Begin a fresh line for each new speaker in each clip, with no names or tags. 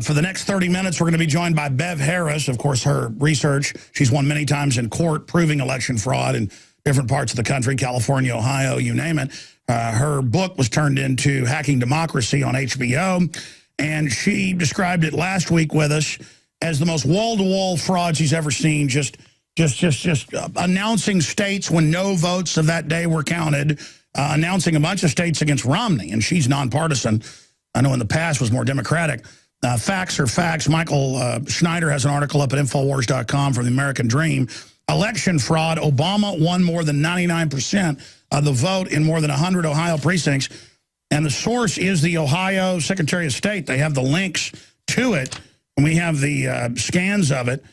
For the next 30 minutes, we're going to be joined by Bev Harris. Of course, her research, she's won many times in court proving election fraud in different parts of the country, California, Ohio, you name it. Her book was turned into Hacking Democracy on HBO, and she described it last week with us as the most wall-to-wall fraud she's ever seen, just announcing states when no votes of that day were counted, announcing a bunch of states against Romney, and she's nonpartisan. I know in the past was more Democratic. Facts are facts. Michael Schneider has an article up at Infowars.com from the American Dream. Election fraud. Obama won more than 99% of the vote in more than 100 Ohio precincts. And the source is the Ohio Secretary of State. They have the links to it, and we have the scans of it.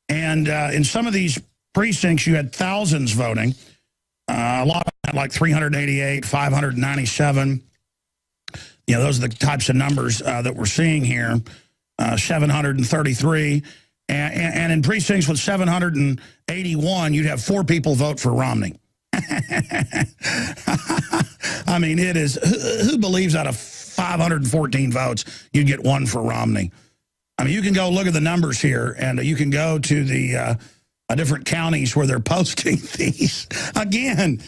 And in some of these precincts, you had thousands voting. A lot of them had like 388, 597. You know, those are the types of numbers that we're seeing here, 733. And in precincts with 781, you'd have 4 people vote for Romney. I mean, it is, who believes out of 514 votes, you'd get 1 for Romney? I mean, you can go look at the numbers here, and you can go to the different counties where they're posting these. Again.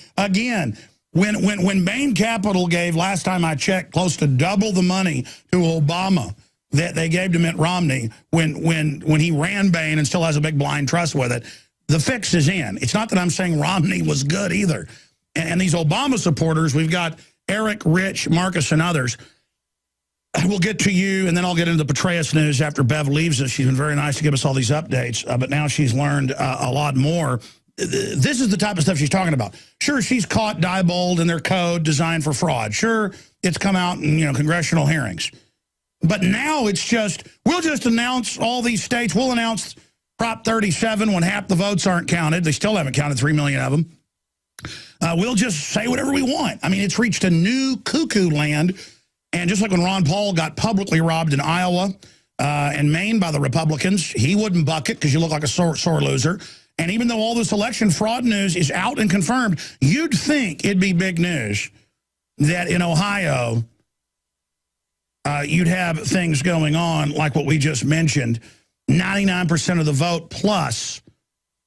When Bain Capital gave, last time I checked, close to double the money to Obama that they gave to Mitt Romney when he ran Bain and still has a big blind trust with it, the fix is in. It's not that I'm saying Romney was good either. And these Obama supporters, we've got Eric, Rich, Marcus, and others. We'll get to you, and then I'll get into the Petraeus news after Bev leaves us. She's been very nice to give us all these updates, but now she's learned a lot more. This is the type of stuff she's talking about. Sure, she's caught Diebold in their code designed for fraud. Sure, it's come out in congressional hearings. But now it's just, we'll just announce all these states. We'll announce Prop 37 when half the votes aren't counted. They still haven't counted 3 million of them. We'll just say whatever we want. I mean, it's reached a new cuckoo land. And just like when Ron Paul got publicly robbed in Iowa and Maine by the Republicans, he wouldn't buck it because you look like a sore loser. And even though all this election fraud news is out and confirmed, you'd think it'd be big news that in Ohio you'd have things going on like what we just mentioned. 99% of the vote plus,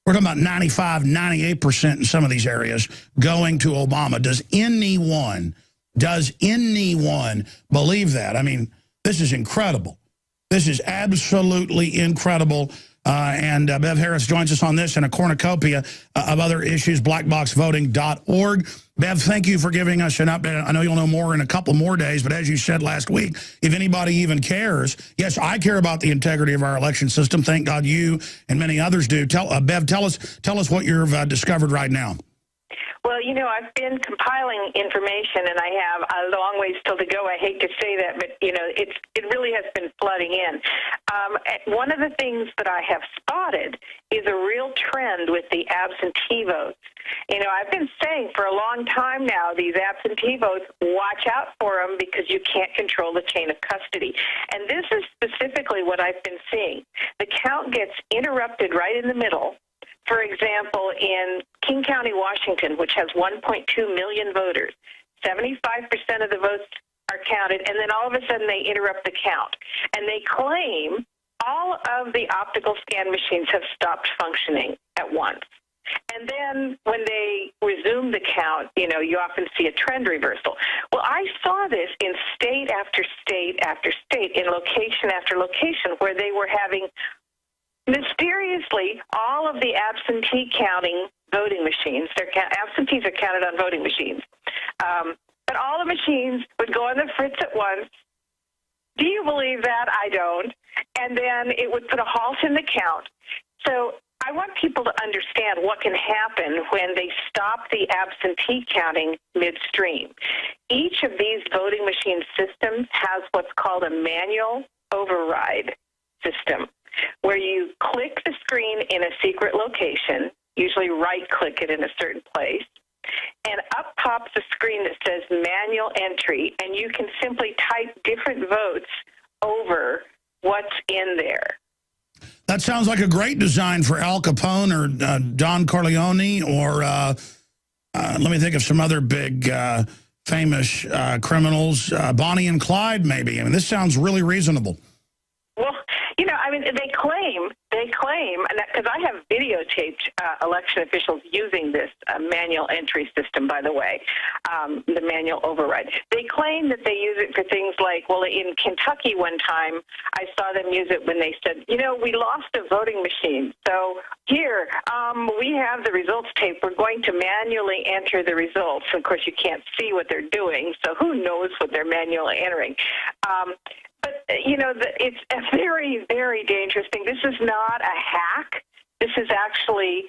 we're talking about 95, 98% in some of these areas going to Obama. Does anyone believe that? I mean, this is incredible. This is absolutely incredible. And Bev Harris joins us on this and a cornucopia of other issues, blackboxvoting.org. Bev, thank you for giving us an update. I know you'll know more in a couple more days, but as you said last week, if anybody even cares, yes, I care about the integrity of our election system. Thank God you and many others do. Bev, tell us what you've discovered right now.
Well, I've been compiling information, and I have a long ways still to go. I hate to say that, but, it really has been flooding in. One of the things that I have spotted is a real trend with the absentee votes. I've been saying for a long time now, these absentee votes, watch out for them because you can't control the chain of custody. And this is specifically what I've been seeing. The count gets interrupted right in the middle. For example, in King County, Washington, which has 1.2 million voters, 75% of the votes are counted, and then all of a sudden they interrupt the count. And they claim all of the optical scan machines have stopped functioning at once. And then when they resume the count, you often see a trend reversal. Well, I saw this in state after state after state, in location after location, where they were having mysteriously, all of the absentee counting voting machines, absentees are counted on voting machines, but all the machines would go on the fritz at once. Do you believe that? I don't. And then it would put a halt in the count. So I want people to understand what can happen when they stop the absentee counting midstream. Each of these voting machine systems has what's called a manual override system, where you click the screen in a secret location, usually right-click it in a certain place, and up pops a screen that says manual entry, and you can simply type different votes over what's in there.
That sounds like a great design for Al Capone or Don Corleone or, let me think of some other big famous criminals, Bonnie and Clyde maybe. I mean, this sounds really reasonable.
Well, I mean, they claim, because I have videotaped election officials using this manual entry system, by the way, the manual override. They claim that they use it for things like, well, in Kentucky one time, I saw them use it when they said, you know, we lost a voting machine. So here, we have the results tape. We're going to manually enter the results. Of course, you can't see what they're doing, so who knows what they're manually entering. But, you know, it's a very, very dangerous thing. This is not a hack. This is actually,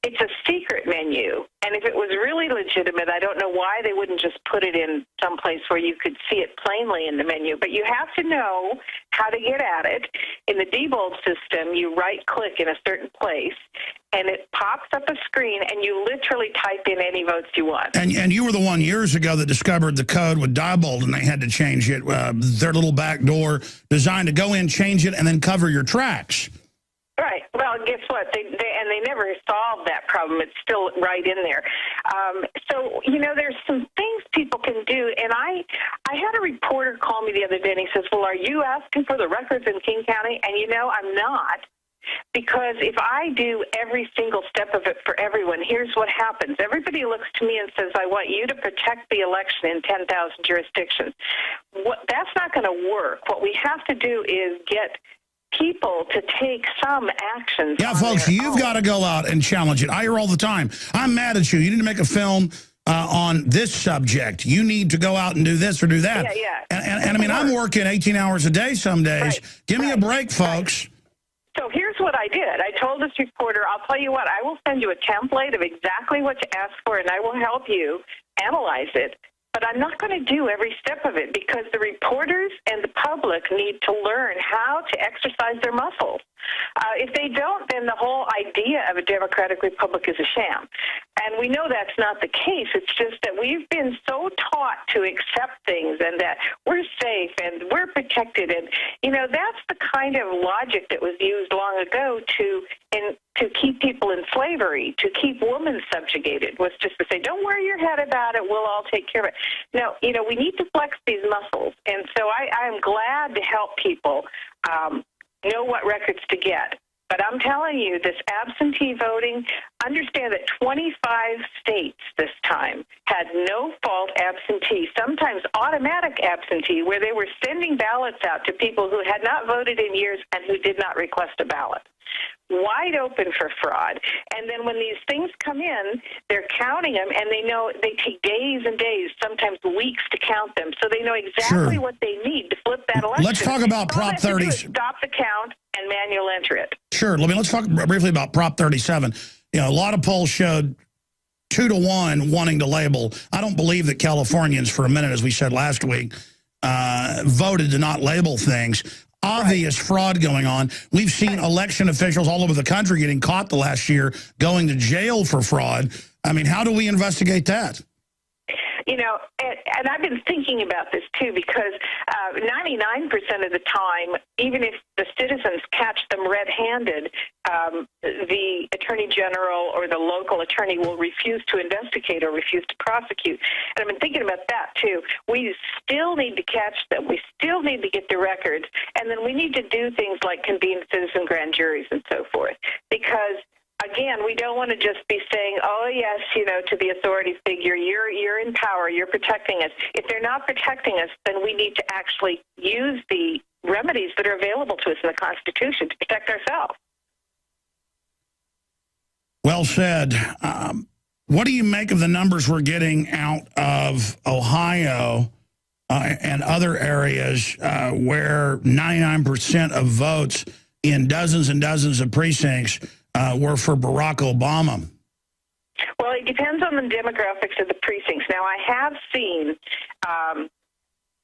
it's a secret menu. And if it was really legitimate, I don't know why they wouldn't just put it in some place where you could see it plainly in the menu. But you have to know how to get at it. In the Diebold system, you right-click in a certain place, and it pops up a screen, and you literally type in any votes you want.
And you were the one years ago that discovered the code with Diebold, and they had to change it. Their little backdoor designed to go in, change it, and then cover your tracks.
Right. Well, guess what? They never solved that problem. It's still right in there. So, you know, there's some things people can do. And I had a reporter call me the other day, and he says, well, are you asking for the records in King County? And, you know, I'm not. Because if I do every single step of it for everyone, here's what happens. Everybody looks to me and says, I want you to protect the election in 10,000 jurisdictions. That's not going to work. What we have to do is get people to take some actions.
Yeah, folks, you've got to go out and challenge it. I hear all the time, I'm mad at you. You need to make a film on this subject. You need to go out and do this or do that.
Yeah, yeah.
And I mean, I'm working 18 hours a day some days.
Right.
Give me a break, folks.
Right. So here's what I did. I told this reporter, I'll tell you what, I will send you a template of exactly what to ask for, and I will help you analyze it. But I'm not going to do every step of it because the reporters and the public need to learn how to exercise their muscles. If they don't, then the whole idea of a democratic republic is a sham. And we know that's not the case. It's just that we've been so taught to accept things and that we're safe and we're protected. And, you know, that's the kind of logic that was used long ago to keep people in slavery, to keep women subjugated, was just to say, don't worry your head about it, we'll all take care of it. No, you know, we need to flex these muscles. And so I'm glad to help people know what records to get. But I'm telling you, this absentee voting, understand that 25 states this time had no-fault absentee, sometimes automatic absentee, where they were sending ballots out to people who had not voted in years and who did not request a ballot. Wide open for fraud. And then when these things come in, they're counting them, and they know they take days and days, sometimes weeks to count them, so they know exactly what they need to flip that election.
Let's talk about Prop 30.
Stop the count and manual enter it.
Sure. Let's talk briefly about Prop 37. You know, a lot of polls showed 2-to-1 wanting to label. I don't believe that Californians, for a minute, as we said last week, voted to not label things. Obvious fraud going on. We've seen election officials all over the country getting caught the last year, going to jail for fraud. I mean, how do we investigate that?
You know, and I've been thinking about this, too, because 99% of the time, even if the citizens catch them red-handed, the attorney general or the local attorney will refuse to investigate or refuse to prosecute. And I've been thinking about that, too. We still need to catch them. We still need to get the records. And then we need to do things like convene citizen grand juries and so forth, because again, we don't want to just be saying, oh, yes, you know, to the authority figure, you're in power, you're protecting us. If they're not protecting us, then we need to actually use the remedies that are available to us in the Constitution to protect ourselves.
Well said. What do you make of the numbers we're getting out of Ohio and other areas where 99% of votes in dozens and dozens of precincts were for Barack Obama?
Well, it depends on the demographics of the precincts. Now, I have seen,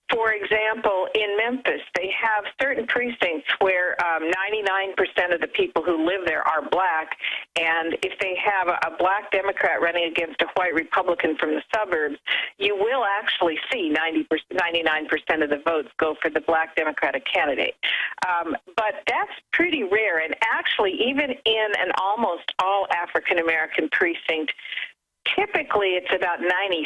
for example, in Memphis, they have certain precincts where 99% of the people who live there are black, and if they have a black Democrat running against a white Republican from the suburbs, you will actually see 99% of the votes go for the black Democratic candidate. But that's pretty rare, and actually, even in an almost all African-American precinct, typically it's about 96%,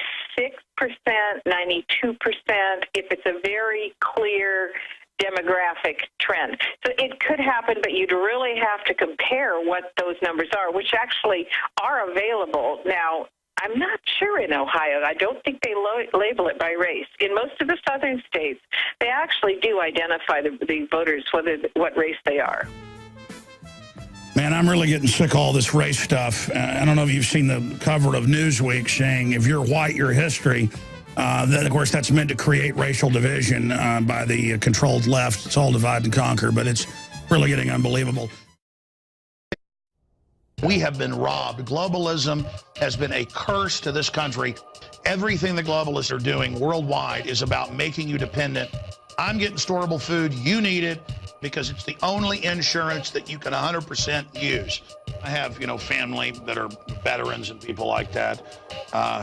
92%. If it's a very clear demographic trend. So it could happen, but you'd really have to compare what those numbers are, which actually are available. Now, I'm not sure in Ohio. I don't think they label it by race. In most of the southern states, they actually do identify the voters, what race they are.
Man, I'm really getting sick of all this race stuff. I don't know if you've seen the cover of Newsweek saying, if you're white, you're history. Then, of course, that's meant to create racial division by the controlled left. It's all divide and conquer, but it's really getting unbelievable. We have been robbed. Globalism has been a curse to this country. Everything the globalists are doing worldwide is about making you dependent. I'm getting storable food. You need it because it's the only insurance that you can 100% use. I have, family that are veterans and people like that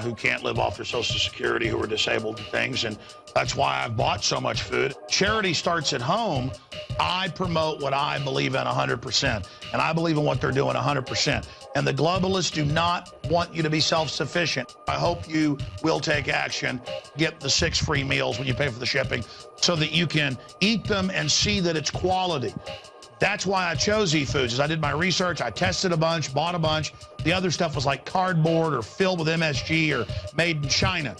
who can't live off their Social Security, who are disabled and things, and that's why I've bought so much food. Charity starts at home. I promote what I believe in 100%, and I believe in what they're doing 100%. And the globalists do not want you to be self-sufficient. I hope you will take action, get the 6 free meals when you pay for the shipping, so that you can eat them and see that it's quality. That's why I chose eFoods. As I did my research, I tested a bunch, bought a bunch. The other stuff was like cardboard or filled with MSG or made in China.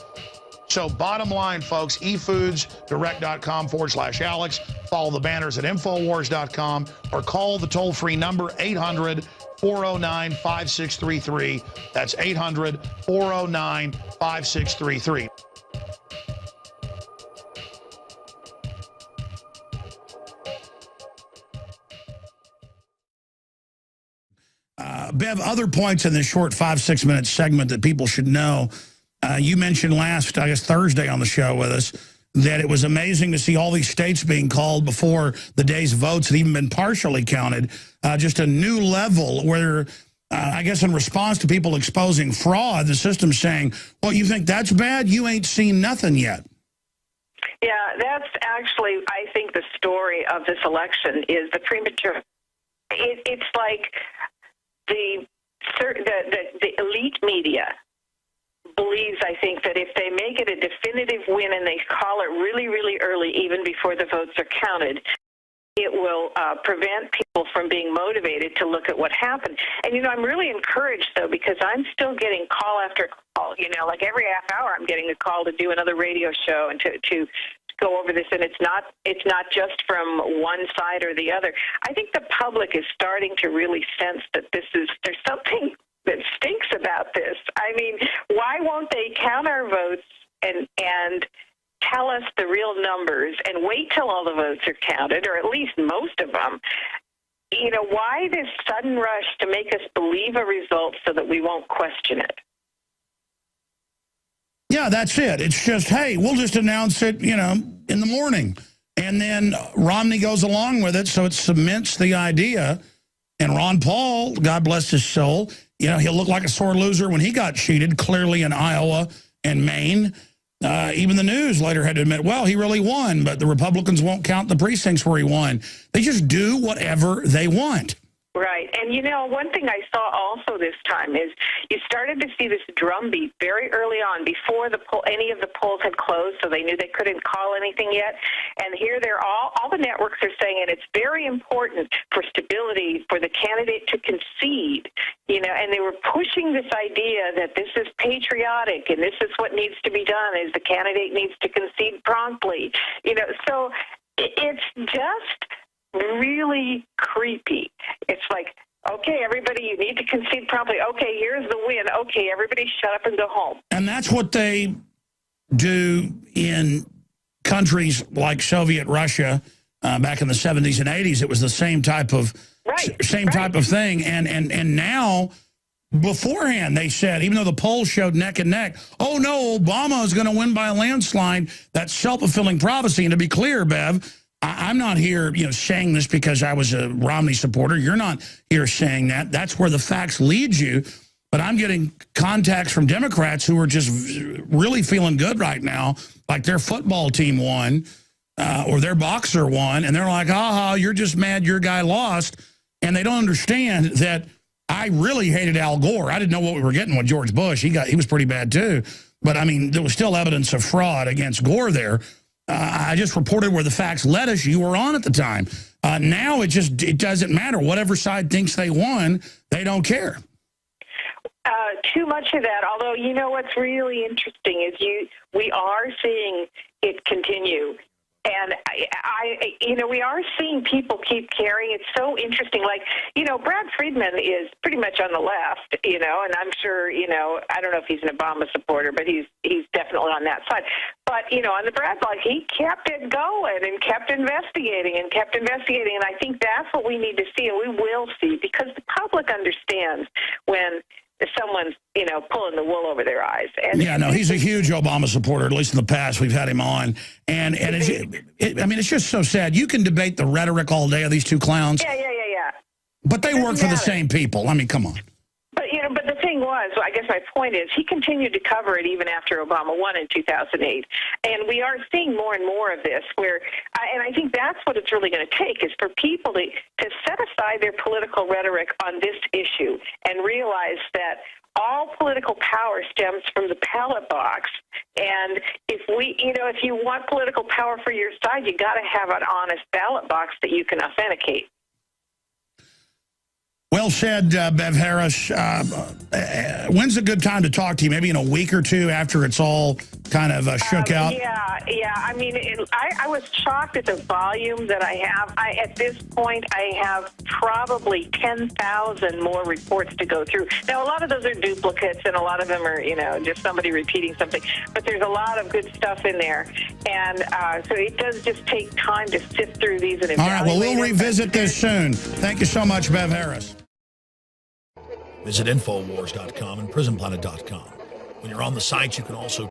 So bottom line, folks, efoodsdirect.com/Alex. Follow the banners at Infowars.com or call the toll-free number 800-409-5633. That's 800-409-5633. Bev, other points in this short 5-6 minute segment that people should know. You mentioned last, I guess, Thursday on the show with us that it was amazing to see all these states being called before the day's votes had even been partially counted. Just a new level where, I guess in response to people exposing fraud, the system's saying, well, you think that's bad? You ain't seen nothing yet.
Yeah, that's actually, I think, the story of this election is the premature. It's like the elite media believes, I think, that if they make it a definitive win and they call it really, really early, even before the votes are counted, it will prevent people from being motivated to look at what happened. And, I'm really encouraged, though, because I'm still getting call after call. Like every half hour I'm getting a call to do another radio show and to go over this, and it's not just from one side or the other. I think the public is starting to really sense that there's something that stinks about this. I mean, why won't they count our votes and tell us the real numbers and wait till all the votes are counted, or at least most of them? Why this sudden rush to make us believe a result so that we won't question it?
Yeah, that's it. It's just, hey, we'll just announce it, in the morning. And then Romney goes along with it, so it cements the idea. And Ron Paul, God bless his soul, he'll look like a sore loser when he got cheated, clearly in Iowa and Maine. Even the news later had to admit, well, he really won, but the Republicans won't count the precincts where he won. They just do whatever they want.
Right. And, one thing I saw also this time is you started to see this drumbeat very early on before any of the polls had closed, so they knew they couldn't call anything yet. And here all the networks are saying, and it's very important for stability for the candidate to concede, and they were pushing this idea that this is patriotic and this is what needs to be done, is the candidate needs to concede promptly. So it's just really creepy. It's like, okay, everybody, you need to concede promptly. Okay, here's the win. Okay, everybody shut up and go home. And that's what they do in countries like Soviet Russia back in the 70s and 80s. It was the same type of type of thing. And now, beforehand, they said, even though the polls showed neck and neck, oh no, Obama is going to win by a landslide. That's self-fulfilling prophecy. And to be clear, Bev, I'm not here, saying this because I was a Romney supporter. You're not here saying that. That's where the facts lead you. But I'm getting contacts from Democrats who are just really feeling good right now, like their football team won or their boxer won, and they're like, you're just mad your guy lost. And they don't understand that I really hated Al Gore. I didn't know what we were getting with George Bush. He was pretty bad too. But, I mean, there was still evidence of fraud against Gore there.
I just reported where the facts led us. You were on at the time. Now it doesn't matter. Whatever side thinks they won, they don't care.
Too much of that. Although, you know, what's really interesting is we are seeing it continue. And we are seeing people keep caring. It's so interesting. Like, Brad Friedman is pretty much on the left, and I'm sure, I don't know if he's an Obama supporter, but he's definitely on that side. But, on the Brad block, he kept it going and kept investigating. And I think that's what we need to see, and we will see, because the public understands when someone's, pulling the wool over their eyes. And
yeah, no, he's a huge Obama supporter, at least in the past. We've had him on. And it's just so sad. You can debate the rhetoric all day of these two clowns.
Yeah.
But they work for the same people. I mean, come on.
But, but the thing was, I guess my point is, he continued to cover it even after Obama won in 2008. And we are seeing more and more of this where, and I think that's what it's really going to take, is for people to set aside their political rhetoric on this issue and realize that all political power stems from the ballot box. And if you want political power for your side, you got to have an honest ballot box that you can authenticate.
Well said, Bev Harris. When's a good time to talk to you? Maybe in a week or two after it's all kind of shook out?
Yeah. I mean, I was shocked at the volume that I have. At this point, I have probably 10,000 more reports to go through. Now, a lot of those are duplicates, and a lot of them are, just somebody repeating something. But there's a lot of good stuff in there. And so it does just take time to sift through these and evaluate.
All right, well, we'll revisit this soon. Thank you so much, Bev Harris. Visit Infowars.com and PrisonPlanet.com. When you're on the site, you can also